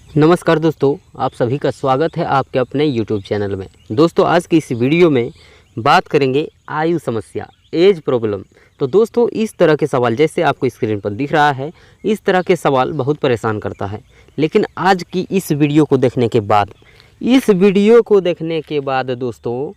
नमस्कार दोस्तों, आप सभी का स्वागत है आपके अपने YouTube चैनल में। दोस्तों, आज की इस वीडियो में बात करेंगे आयु समस्या, एज प्रॉब्लम। तो दोस्तों, इस तरह के सवाल जैसे आपको स्क्रीन पर दिख रहा है, इस तरह के सवाल बहुत परेशान करता है। लेकिन आज की इस वीडियो को देखने के बाद दोस्तों,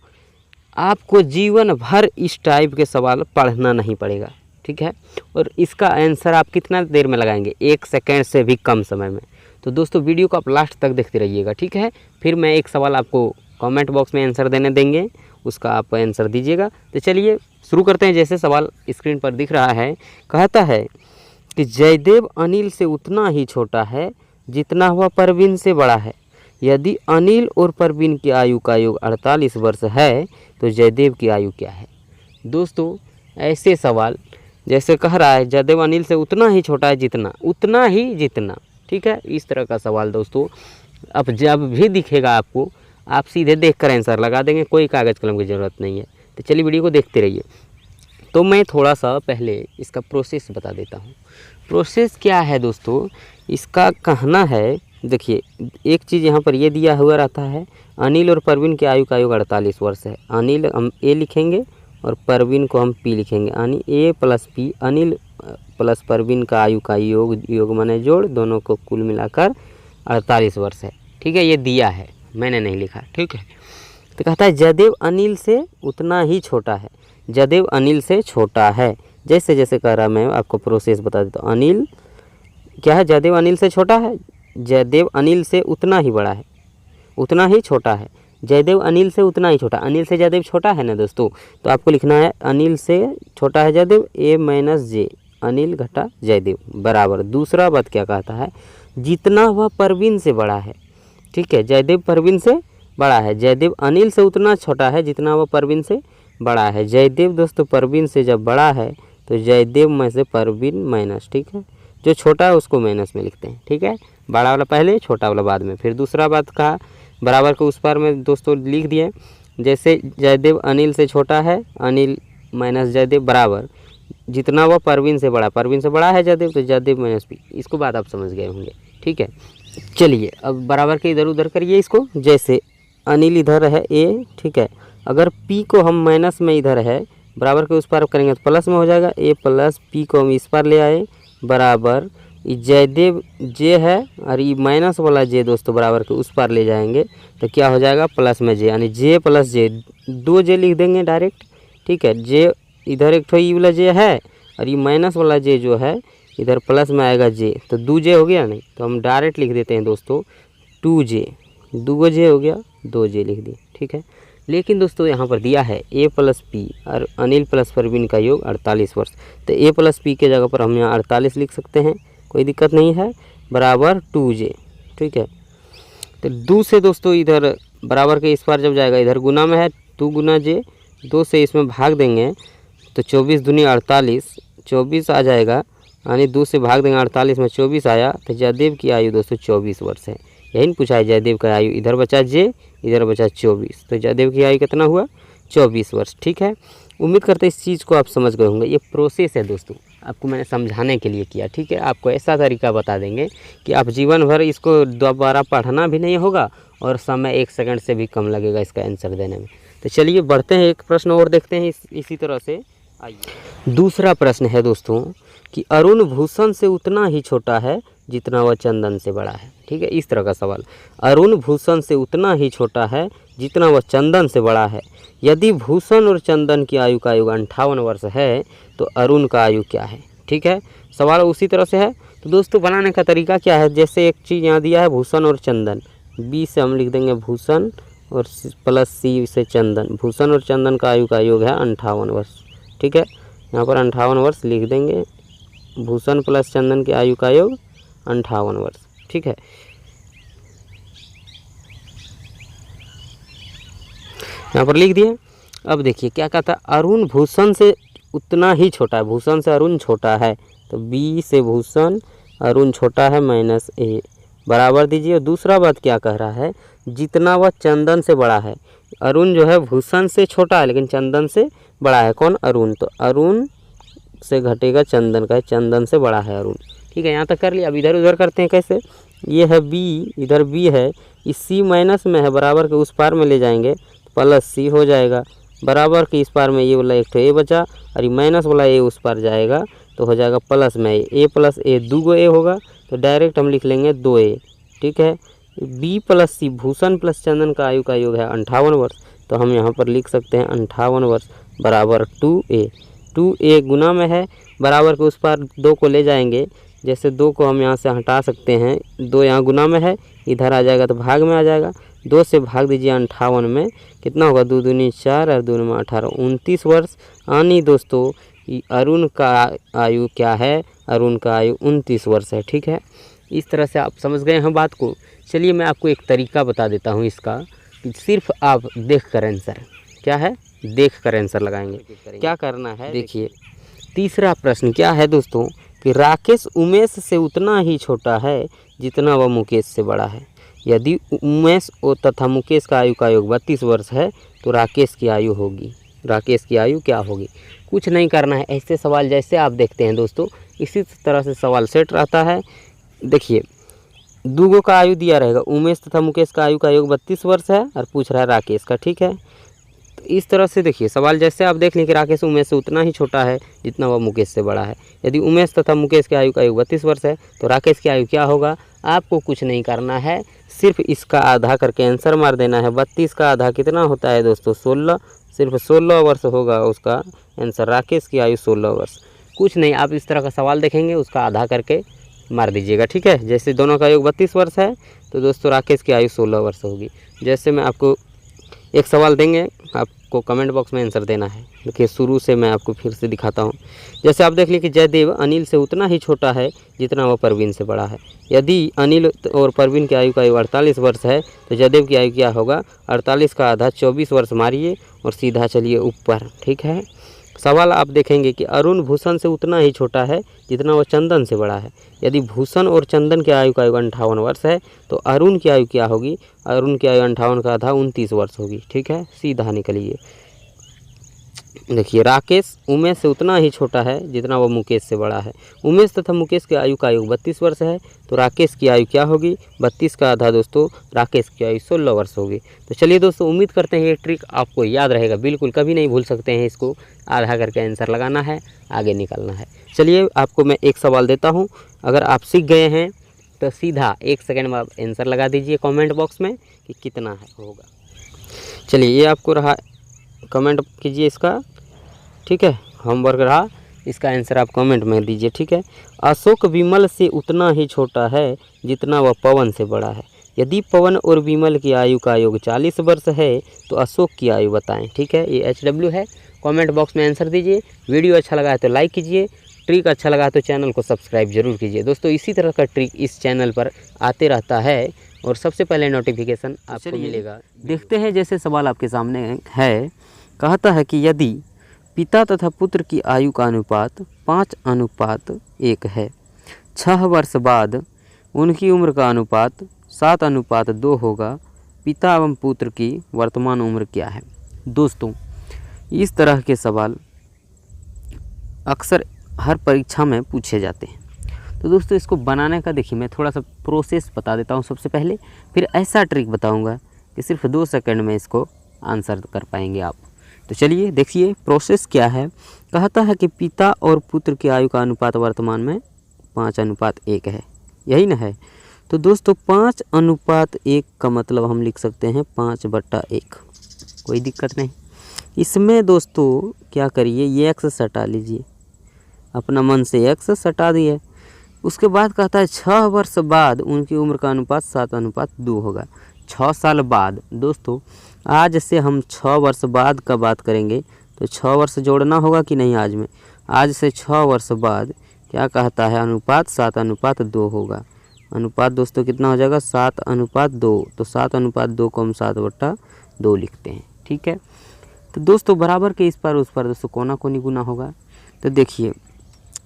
आपको जीवन भर इस टाइप के सवाल पढ़ना नहीं पड़ेगा, ठीक है। और इसका आंसर आप कितना देर में लगाएंगे? 1 सेकेंड से भी कम समय में। तो दोस्तों, वीडियो को आप लास्ट तक देखते रहिएगा, ठीक है। फिर मैं एक सवाल आपको कमेंट बॉक्स में आंसर देने देंगे, उसका आप आंसर दीजिएगा। तो चलिए शुरू करते हैं। जैसे सवाल स्क्रीन पर दिख रहा है, कहता है कि जयदेव अनिल से उतना ही छोटा है जितना वह परवीन से बड़ा है। यदि अनिल और परवीन की आयु का योग 48 वर्ष है तो जयदेव की आयु क्या है? दोस्तों, ऐसे सवाल जैसे कह रहा है जयदेव अनिल से उतना ही छोटा है जितना, ठीक है। इस तरह का सवाल दोस्तों अब जब भी दिखेगा आपको, आप सीधे देखकर आंसर लगा देंगे, कोई कागज़ कलम की ज़रूरत नहीं है। तो चलिए वीडियो को देखते रहिए। तो मैं थोड़ा सा पहले इसका प्रोसेस बता देता हूँ। प्रोसेस क्या है दोस्तों, इसका कहना है, देखिए एक चीज़ यहाँ पर ये दिया हुआ रहता है, अनिल और परवीन की आयु का योग 48 वर्ष है। अनिल हम ए लिखेंगे और परवीन को हम पी लिखेंगे। यानी A plus P, Anil plus Parveen का आयु का योग माने जोड़, दोनों को कुल मिलाकर 48 वर्ष है, ठीक है। ये दिया है, मैंने नहीं लिखा, ठीक है। तो कहता है जयदेव अनिल से उतना ही छोटा है। जयदेव अनिल से छोटा है, जैसे जैसे कह रहा मैं आपको प्रोसेस बता देता हूँ। अनिल क्या है? जयदेव अनिल से छोटा है। जयदेव अनिल से उतना ही बड़ा है, उतना ही छोटा है। जयदेव अनिल से उतना ही छोटा, अनिल से जयदेव छोटा है ना दोस्तों, तो आपको लिखना है अनिल से छोटा है जयदेव, ए माइनस जे, अनिल घटा जयदेव बराबर। दूसरा बात क्या कहता है, जितना वह परवीन से बड़ा है, ठीक है। जयदेव परवीन से बड़ा है। जयदेव अनिल से उतना छोटा है जितना वह परवीन से बड़ा है। जयदेव दोस्तों परवीन से जब बड़ा है तो जयदेव में से परवीन माइनस, ठीक है। जो छोटा है उसको माइनस में लिखते हैं, ठीक है। बड़ा वाला पहले, छोटा वाला बाद में। फिर दूसरा बात कहा, बराबर को उस पार में दोस्तों लिख दिए। जैसे जयदेव अनिल से छोटा है, अनिल माइनस जयदेव बराबर जितना वह परवीन से बड़ा है जयदेव, तो जयदेव माइनस पी। इसको बात आप समझ गए होंगे, ठीक है। चलिए अब बराबर के इधर उधर करिए इसको। जैसे अनिल इधर है ए, ठीक है। अगर पी को हम माइनस में इधर है, बराबर के उस पार करेंगे तो प्लस में हो जाएगा। ए प्लस पी को हम इस पार ले आए, बराबर जयदेव जे है और ये माइनस वाला जे दोस्तों बराबर के उस पार ले जाएंगे तो क्या हो जाएगा? प्लस में जे, यानी जे प्लस जे, 2 जे लिख देंगे डायरेक्ट, ठीक है। जे इधर एक ठो ई वाला जे है और ये माइनस वाला जे जो है इधर प्लस में आएगा जे, तो 2 जे हो गया नहीं, तो हम डायरेक्ट लिख देते हैं दोस्तों 2 जे, 2 जे हो गया, 2 जे लिख दिए, ठीक है। लेकिन दोस्तों यहाँ पर दिया है ए प्लस पी और अनिल प्लस परवीन का योग 48 वर्ष, तो ए प्लस पी के जगह पर हम यहाँ 48 लिख सकते हैं, कोई दिक्कत नहीं है, बराबर 2 जे, ठीक है। तो 2 से दोस्तों इधर बराबर के इस पार जब जाएगा, इधर गुना में है 2 गुना जे, 2 से इसमें भाग देंगे तो 24 दूनी 48, 24 आ जाएगा, यानी 2 से भाग देंगे 48 में 24 आया, तो जयदेव की आयु दोस्तों 24 वर्ष है। यही पूछा है जयदेव का आयु, इधर बचा जे, इधर बचा 24, तो जयदेव की आयु कितना हुआ? 24 वर्ष, ठीक है। उम्मीद करते हैं इस चीज़ को आप समझ गए होंगे। ये प्रोसेस है दोस्तों, आपको मैंने समझाने के लिए किया, ठीक है। आपको ऐसा तरीका बता देंगे कि आप जीवन भर इसको दोबारा पढ़ना भी नहीं होगा और समय 1 सेकंड से भी कम लगेगा इसका आंसर देने में। तो चलिए बढ़ते हैं, एक प्रश्न और देखते हैं इसी तरह से। आइए, दूसरा प्रश्न है दोस्तों कि अरुण भूषण से उतना ही छोटा है जितना वह चंदन से बड़ा है, ठीक है। इस तरह का सवाल, अरुण भूषण से उतना ही छोटा है जितना वह चंदन से बड़ा है। यदि भूषण और चंदन की आयु का योग 58 वर्ष है तो अरुण का आयु क्या है, ठीक है। सवाल उसी तरह से है। तो दोस्तों बनाने का तरीका क्या है, जैसे एक चीज़ यहाँ दिया है भूषण और चंदन, बी से हम लिख देंगे भूषण और प्लस सी से चंदन। भूषण और चंदन का आयु का योग है 58 वर्ष, ठीक है। यहाँ पर 58 वर्ष लिख देंगे, भूषण प्लस चंदन के आयु का योग 58 वर्ष, ठीक है। यहाँ पर लिख दिए। अब देखिए क्या कहता है, अरुण भूषण से उतना ही छोटा है, भूषण से अरुण छोटा है, तो बी से भूषण, अरुण छोटा है माइनस ए, बराबर दीजिए। दूसरा बात क्या कह रहा है, जितना वह चंदन से बड़ा है। अरुण जो है भूषण से छोटा है लेकिन चंदन से बड़ा है, कौन? अरुण, तो अरुण से घटेगा चंदन का, चंदन से बड़ा है अरुण, ठीक है। यहाँ तक कर लिया। अब इधर उधर करते हैं, कैसे? ये है बी, इधर बी है, इस सी माइनस में है, बराबर के उस पार में ले जाएंगे तो प्लस सी हो जाएगा, बराबर के इस पार में ये वाला एक तो ए बचा और ये माइनस वाला ए उस पार जाएगा तो हो जाएगा प्लस में ए प्लस ए, 2 ए होगा तो डायरेक्ट हम लिख लेंगे 2a। ठीक है, बी प्लस सी, भूषण प्लस चंदन का आयु का योग है 58 वर्ष, तो हम यहाँ पर लिख सकते हैं 58 वर्ष बराबर 2a। 2a गुना में है, बराबर के उस पार 2 को ले जाएंगे, जैसे 2 को हम यहाँ से हटा सकते हैं, 2 यहाँ गुना में है, इधर आ जाएगा तो भाग में आ जाएगा, 2 से भाग दीजिए 58 में, कितना होगा 2 दूनी 4 और 2 में 18, 29 वर्ष। यानी दोस्तों अरुण का आयु क्या है, अरुण का आयु 29 वर्ष है। ठीक है, इस तरह से आप समझ गए हैं बात को। चलिए मैं आपको एक तरीका बता देता हूँ इसका, सिर्फ आप देख कर आंसर, क्या है, देख कर आंसर लगाएंगे। क्या करना है देखिए, तीसरा प्रश्न क्या है दोस्तों कि राकेश उमेश से उतना ही छोटा है जितना वह मुकेश से बड़ा है। यदि उमेश तथा मुकेश का आयु का योग 32 वर्ष है तो राकेश की आयु होगी, राकेश की आयु क्या होगी। कुछ नहीं करना है, ऐसे सवाल जैसे आप देखते हैं दोस्तों इसी तरह से सवाल सेट रहता है। देखिए 2 का आयु दिया रहेगा, उमेश तथा मुकेश का आयु का योग 32 वर्ष है और पूछ रहा है राकेश का। ठीक है, तो इस तरह से देखिए सवाल जैसे आप देख लें कि राकेश उमेश से उतना ही छोटा है जितना वह मुकेश से बड़ा है। यदि उमेश तथा मुकेश के आयु का योग 32 वर्ष है तो राकेश की आयु क्या होगा। आपको कुछ नहीं करना है, सिर्फ इसका आधा करके आंसर मार देना है। 32 का आधा कितना होता है दोस्तों 16, सिर्फ 16 वर्ष होगा उसका आंसर। राकेश की आयु 16 वर्ष। कुछ नहीं, आप इस तरह का सवाल देखेंगे उसका आधा करके मार दीजिएगा। ठीक है, जैसे दोनों का योग 32 वर्ष है तो दोस्तों राकेश की आयु 16 वर्ष होगी। जैसे मैं आपको एक सवाल देंगे, आपको कमेंट बॉक्स में आंसर देना है। देखिए शुरू से मैं आपको फिर से दिखाता हूँ। जैसे आप देख लीजिए कि जयदेव अनिल से उतना ही छोटा है जितना वह परवीन से बड़ा है। यदि अनिल और परवीन की आयु का आयु 48 वर्ष है तो जयदेव की आयु क्या होगा। 48 का आधा 24 वर्ष मारिए और सीधा चलिए ऊपर। ठीक है, सवाल आप देखेंगे कि अरुण भूषण से उतना ही छोटा है जितना वह चंदन से बड़ा है। यदि भूषण और चंदन की आयु का आयु 58 वर्ष है तो अरुण की आयु क्या होगी। अरुण की आयु 58 का आधा 29 वर्ष होगी। ठीक है, सीधा निकलिए। देखिए राकेश उमेश से उतना ही छोटा है जितना वह मुकेश से बड़ा है। उमेश तथा मुकेश की आयु का आयु 32 वर्ष है तो राकेश की आयु क्या होगी। 32 का आधा दोस्तों राकेश की आयु 16 वर्ष होगी। तो चलिए दोस्तों, उम्मीद करते हैं ये ट्रिक आपको याद रहेगा, बिल्कुल कभी नहीं भूल सकते हैं इसको। आधा करके आंसर लगाना है, आगे निकलना है। चलिए आपको मैं एक सवाल देता हूँ, अगर आप सीख गए हैं तो सीधा 1 सेकेंड में आप आंसर लगा दीजिए कमेंट बॉक्स में कि कितना है होगा। चलिए ये आपको रहा, कमेंट कीजिए इसका। ठीक है, होमवर्क रहा, इसका आंसर आप कमेंट में दीजिए। ठीक है, अशोक विमल से उतना ही छोटा है जितना वह पवन से बड़ा है। यदि पवन और विमल की आयु का योग 40 वर्ष है तो अशोक की आयु बताएं। ठीक है, ये HW है। कमेंट बॉक्स में आंसर दीजिए। वीडियो अच्छा लगा है तो लाइक कीजिए, ट्रिक अच्छा लगा तो चैनल को सब्सक्राइब जरूर कीजिए। दोस्तों इसी तरह का ट्रिक इस चैनल पर आते रहता है और सबसे पहले नोटिफिकेशन आपको मिलेगा। देखते हैं जैसे सवाल आपके सामने है, कहता है कि यदि पिता तथा पुत्र की आयु का अनुपात 5:1 है, 6 वर्ष बाद उनकी उम्र का अनुपात 7:2 होगा, पिता एवं पुत्र की वर्तमान उम्र क्या है। दोस्तों इस तरह के सवाल अक्सर हर परीक्षा में पूछे जाते हैं। तो दोस्तों इसको बनाने का देखिए मैं थोड़ा सा प्रोसेस बता देता हूँ सबसे पहले, फिर ऐसा ट्रिक बताऊँगा कि सिर्फ 2 सेकंड में इसको आंसर कर पाएंगे आप। तो चलिए देखिए प्रोसेस क्या है। कहता है कि पिता और पुत्र की आयु का अनुपात वर्तमान में 5:1 है, यही ना है। तो दोस्तों 5:1 का मतलब हम लिख सकते हैं 5/1, कोई दिक्कत नहीं। इसमें दोस्तों क्या करिए, ये एक्स सटा लीजिए, अपना मन से एक्स सटा दिए। उसके बाद कहता है 6 वर्ष बाद उनकी उम्र का अनुपात 7:2 होगा। 6 साल बाद दोस्तों, आज से हम 6 वर्ष बाद का बात करेंगे तो 6 वर्ष जोड़ना होगा कि नहीं। आज में आज से 6 वर्ष बाद क्या कहता है, अनुपात 7:2 होगा। अनुपात दोस्तों कितना हो जाएगा 7:2। तो 7:2 को हम 7/2 लिखते हैं। ठीक है, तो दोस्तों बराबर के इस पर उस पर दोस्तों कोना कोनी गुना होगा। तो देखिए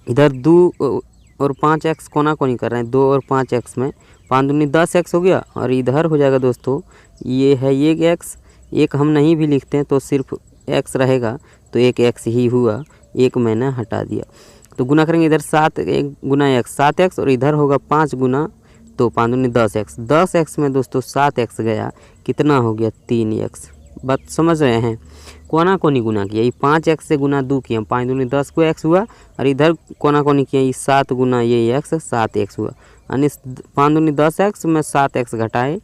इधर 2 और 5x कोना कोनी कर रहे हैं, 2 और 5x में 5 दूनी 10x हो गया और इधर हो जाएगा दोस्तों ये है ये x, एक हम नहीं भी लिखते हैं तो सिर्फ x रहेगा, तो एक x ही हुआ, एक मैंने हटा दिया। तो गुना करेंगे इधर 7 गुना x 7x और इधर होगा 5 गुना तो 5 दूनी 10x, 10x में दोस्तों 7x गया, कितना हो गया 3x। बात समझ रहे हैं, कोना कोनी गुना किया, ये 5x से गुना 2 किया, 5 दूनी 10 को x हुआ, और इधर कोना कोनी किया, ये 7 गुना ये x 7x हुआ, यानी 5 दूनी 10x में 7x घटाए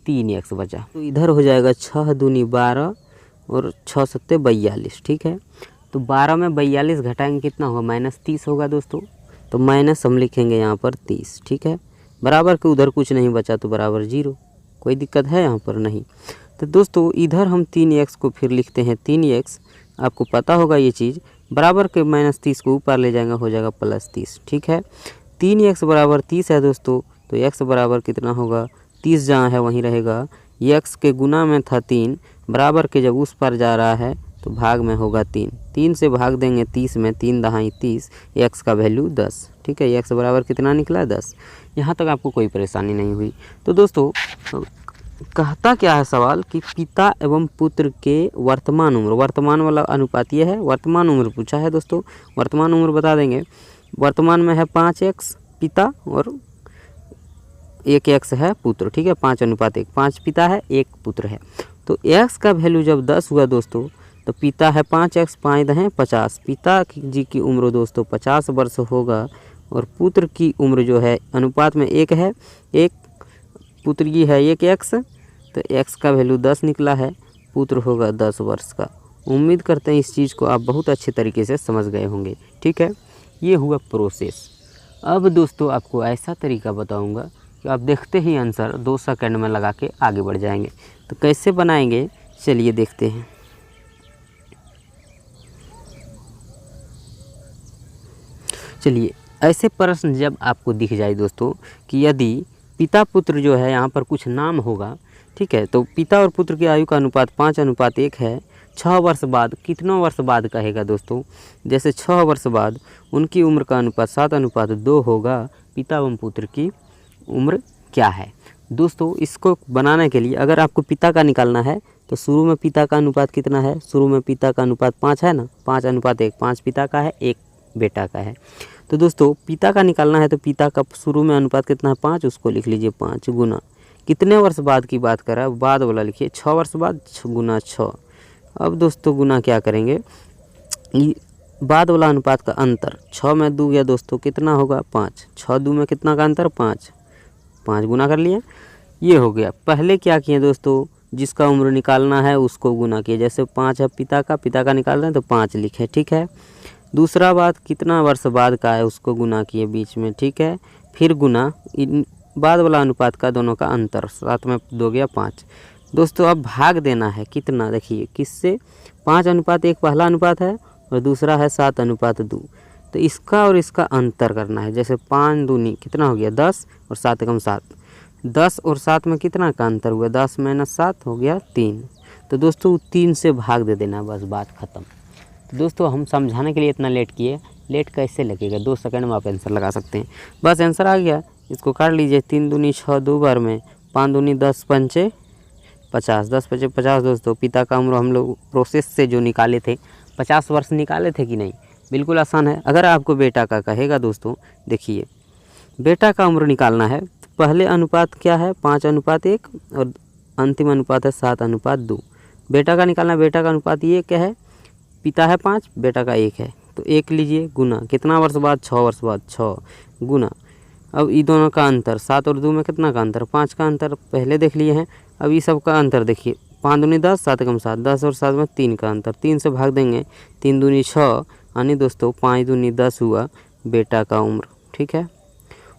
3x बचा। तो इधर हो जाएगा 6 दूनी 12 और 6 सत्ते 42, ठीक है। तो 12 में 42 घटाएंगे कितना होगा, -30 होगा दोस्तों। तो माइनस हम लिखेंगे यहाँ पर 30, ठीक है। बराबर के उधर कुछ नहीं बचा तो बराबर 0, कोई दिक्कत है यहाँ पर नहीं। तो दोस्तों इधर हम 3x को फिर लिखते हैं 3x, आपको पता होगा ये चीज़, बराबर के -30 को ऊपर ले जाएंगे, हो जाएगा +30, ठीक है। 3x बराबर 30 है दोस्तों, तो x बराबर कितना होगा, 30 जहाँ है वहीं रहेगा, x के गुना में था 3, बराबर के जब उस पर जा रहा है तो भाग में होगा 3, 3 से भाग देंगे 30 में, 3 दहाई 30, x का वैल्यू 10, ठीक है। x बराबर कितना निकला 10। यहाँ तक आपको कोई परेशानी नहीं हुई। तो दोस्तों कहता क्या है सवाल कि पिता एवं पुत्र के वर्तमान उम्र, वर्तमान वाला अनुपात ये है, वर्तमान उम्र पूछा है दोस्तों। वर्तमान उम्र बता देंगे, वर्तमान में है 5x पिता और 1x है पुत्र, ठीक है। 5:1, 5 पिता है 1 पुत्र है। तो x का वैल्यू जब 10 हुआ दोस्तों, तो पिता है 5x, 5 दहें 50, पिता जी की उम्र दोस्तों 50 वर्ष होगा, और पुत्र की उम्र जो है अनुपात में 1 है, 1 पुत्र की है 1x, तो x का वैल्यू 10 निकला है, पुत्र होगा 10 वर्ष का। उम्मीद करते हैं इस चीज़ को आप बहुत अच्छे तरीके से समझ गए होंगे, ठीक है। ये हुआ प्रोसेस। अब दोस्तों आपको ऐसा तरीका बताऊंगा कि आप देखते ही आंसर 2 सेकंड में लगा के आगे बढ़ जाएंगे। तो कैसे बनाएंगे चलिए देखते हैं। चलिए, ऐसे प्रश्न जब आपको दिख जाए दोस्तों कि यदि पिता पुत्र जो है यहाँ पर कुछ नाम होगा, ठीक है, तो पिता और पुत्र की आयु का अनुपात 5:1 है, 6 वर्ष बाद, कितना वर्ष बाद कहेगा दोस्तों, जैसे 6 वर्ष बाद उनकी उम्र का अनुपात 7:2 होगा, पिता एवं पुत्र की उम्र क्या है। दोस्तों इसको बनाने के लिए अगर आपको पिता का निकालना है तो शुरू में पिता का अनुपात कितना है, शुरू में पिता का अनुपात 5 है ना, 5:1, 5 पिता का है 1 बेटा का है। तो दोस्तों पिता का निकालना है तो पिता का शुरू में अनुपात कितना है 5, उसको लिख लीजिए 5 गुना, कितने वर्ष बाद की बात कर रहा है, बाद वाला लिखिए 6 वर्ष बाद गुना 6। अब दोस्तों गुना क्या करेंगे, बाद वाला अनुपात का अंतर, 6 में 2 गया दोस्तों कितना होगा 5, 6 2 में कितना का अंतर 5, 5 गुना कर लिए, ये हो गया। पहले क्या किए दोस्तों, जिसका उम्र निकालना है उसको गुना किए, जैसे 5 है पिता का निकाल रहे हैं तो 5 लिखे, ठीक है। दूसरा बात कितना वर्ष बाद का है उसको गुना किए बीच में, ठीक है, फिर गुना बाद वाला अनुपात का दोनों का अंतर, 7 में 2 गया 5। दोस्तों अब भाग देना है कितना, देखिए किससे, 5:1 पहला अनुपात है और दूसरा है 7:2, तो इसका और इसका अंतर करना है। जैसे 5 दूनी कितना हो गया 10 और 7 एकम 7, 10 और 7 में कितना का अंतर हुआ, 10 - 7 हो गया 3। तो दोस्तों 3 से भाग दे देना, बस बात ख़त्म। तो दोस्तों हम समझाने के लिए इतना लेट किए, लेट कैसे लगेगा, 2 सेकंड में आप आंसर लगा सकते हैं, बस आंसर आ गया। इसको काट लीजिए, 3 दूनी 6 2 बार में, 5 दूनी 10 पंचे 50, 10 पंचे 50। दोस्तों पिता का उम्र हम लोग प्रोसेस से जो निकाले थे 50 वर्ष निकाले थे कि नहीं, बिल्कुल आसान है। अगर आपको बेटा का कहेगा दोस्तों, देखिए बेटा का उम्र निकालना है तो पहले अनुपात क्या है 5:1 और अंतिम अनुपात है 7:2। बेटा का निकालना, बेटा का अनुपात ये क्या है, पिता है 5 बेटा का 1 है, तो 1 लीजिए गुना कितना वर्ष बाद 6 वर्ष बाद 6 गुना, अब ये दोनों का अंतर 7 और 2 में कितना का अंतर 5 का अंतर पहले देख लिए हैं। अब ये सब का अंतर देखिए, 5 दूनी 10 7 एकम 7, 10 और 7 में 3 का अंतर, 3 से भाग देंगे, 3 दूनी 6, यानी दोस्तों 5 दूनी 10 हुआ बेटा का उम्र, ठीक है।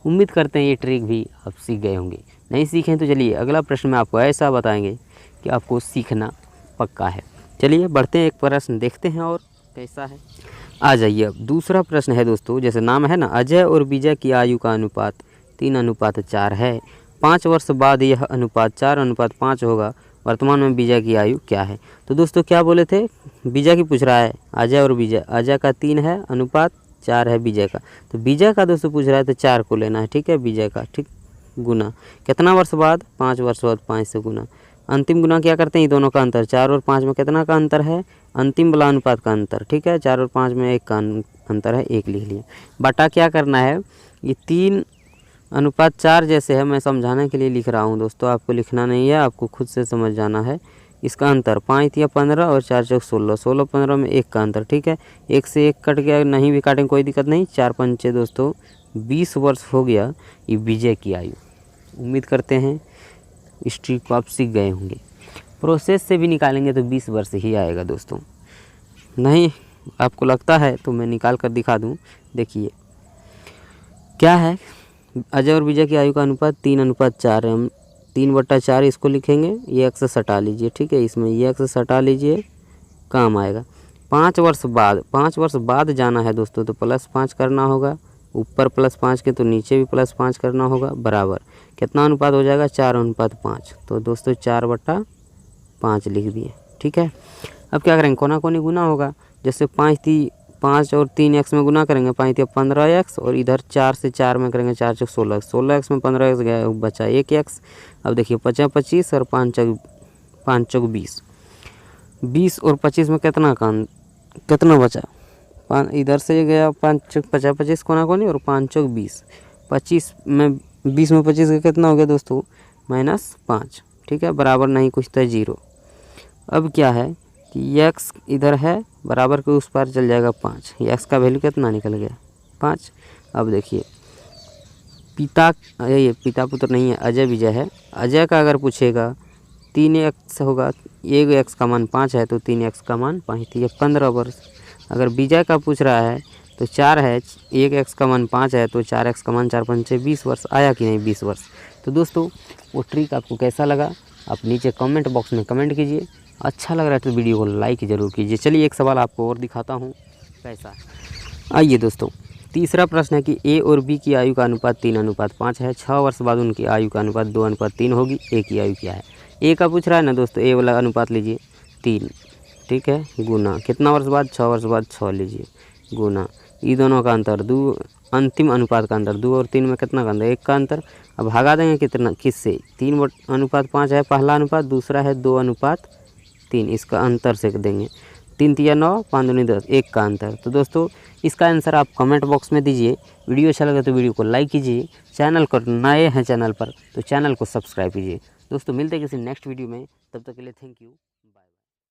उम्मीद करते हैं ये ट्रिक भी आप सीख गए होंगे, नहीं सीखें तो चलिए अगला प्रश्न में आपको ऐसा बताएंगे कि आपको सीखना पक्का है। चलिए बढ़ते हैं, एक प्रश्न देखते हैं और कैसा है। आ जाइए, अब दूसरा प्रश्न है दोस्तों, जैसे नाम है ना, अजय और विजय की आयु का अनुपात 3:4 है, 5 वर्ष बाद यह अनुपात 4:5 होगा, वर्तमान में विजय की आयु क्या है। तो दोस्तों क्या बोले थे, विजय की पूछ रहा है, अजय और विजय, अजय का 3 है अनुपात 4 है विजय का, तो विजय का दोस्तों पूछ रहा है तो 4 को लेना है, ठीक है, विजय का, ठीक, गुना कितना वर्ष बाद 5 वर्ष बाद 5 से गुना, अंतिम गुना क्या करते हैं, ये दोनों का अंतर 4 और 5 में कितना का अंतर है, अंतिम वाला अनुपात का अंतर, ठीक है, 4 और 5 में 1 का अंतर है, 1 लिख लिए। बटा क्या करना है, ये 3 अनुपात 4 जैसे है, मैं समझाने के लिए लिख रहा हूँ दोस्तों, आपको लिखना नहीं है, आपको खुद से समझ जाना है। इसका अंतर 5 या 15 और 4 चौक 16, 16 15 में 1 का अंतर, ठीक है। 1 से 1 कट गया, नहीं भी काटेंगे कोई दिक्कत नहीं। 4 पंचे दोस्तों 20 वर्ष हो गया ये विजय की आयु। उम्मीद करते हैं हिस्ट्री को आप सीख गए होंगे। प्रोसेस से भी निकालेंगे तो 20 वर्ष ही आएगा दोस्तों। नहीं आपको लगता है तो मैं निकाल कर दिखा दूँ। देखिए क्या है, अजय और विजय की आयु का अनुपात 3:4 है। हम 3/4 इसको लिखेंगे, ये एक्स सटा लीजिए, ठीक है। इसमें ये एक्स सटा लीजिए, काम आएगा। 5 वर्ष बाद जाना है दोस्तों, तो +5 करना होगा। ऊपर +5 के तो नीचे भी +5 करना होगा, बराबर कितना अनुपात हो जाएगा, 4:5। तो दोस्तों 4/5 लिख दिए, ठीक है। अब क्या करेंगे, कोना कोनी गुना होगा। जैसे 5 और 3 एक्स में गुना करेंगे, 5 या 15 एक्स, और इधर 4 से 4 में करेंगे, 4 चौक 16 एक्स, 16 एक्स में 15 एक्स गया, बचा 1 एक्स। अब देखिए 50 25 और 5 चौक 20, 20 और 25 में कितना बचा, इधर से गया 5 चौक 50 25 कोना कोनी, और 5 चौक 20, 25 में 20 में 25 का कितना हो गया दोस्तों, -5, ठीक है। बराबर नहीं कुछ तो 0। अब क्या है कि x इधर है, बराबर के उस पार चल जाएगा 5। x का वैल्यू कितना निकल गया, 5। अब देखिए ये पिता पुत्र नहीं है, अजय विजय है। अजय का अगर पूछेगा 3x होगा, 1x का मान 5 है तो 3x का मान 5 या 15 वर्ष। अगर विजय का पूछ रहा है तो 4 है, 1x का मान 5 है तो 4x का मान 4 पंचे 20 वर्ष। आया कि नहीं 20 वर्ष। तो दोस्तों वो ट्रिक आपको कैसा लगा आप नीचे कमेंट बॉक्स में कमेंट कीजिए। अच्छा लग रहा है तो वीडियो को लाइक ज़रूर कीजिए। चलिए एक सवाल आपको और दिखाता हूँ कैसा। आइए दोस्तों, तीसरा प्रश्न है कि ए और बी की आयु का अनुपात 3:5 है। 6 वर्ष बाद उनकी आयु का अनुपात 2:3 होगी। ए की आयु क्या है। ए का पूछ रहा है ना दोस्तों, ए वाला अनुपात लीजिए 3, ठीक है, गुना कितना वर्ष बाद, 6 वर्ष बाद 6 लीजिए, गुना ये दोनों का अंतर 2, अंतिम अनुपात का अंतर 2 और 3 में कितना का अंतर, 1 का अंतर। अब भागा देंगे कितना, किससे, 3:5 है पहला अनुपात, दूसरा है 2:3, इसका अंतर से देंगे। 3 तिया 9, 5 दूनी 10, 1 का अंतर। तो दोस्तों इसका आंसर आप कमेंट बॉक्स में दीजिए। वीडियो अच्छा लगे तो वीडियो को लाइक कीजिए। चैनल को नए हैं चैनल पर तो चैनल को सब्सक्राइब कीजिए। दोस्तों मिलते हैं किसी नेक्स्ट वीडियो में, तब तक के लिए थैंक यू।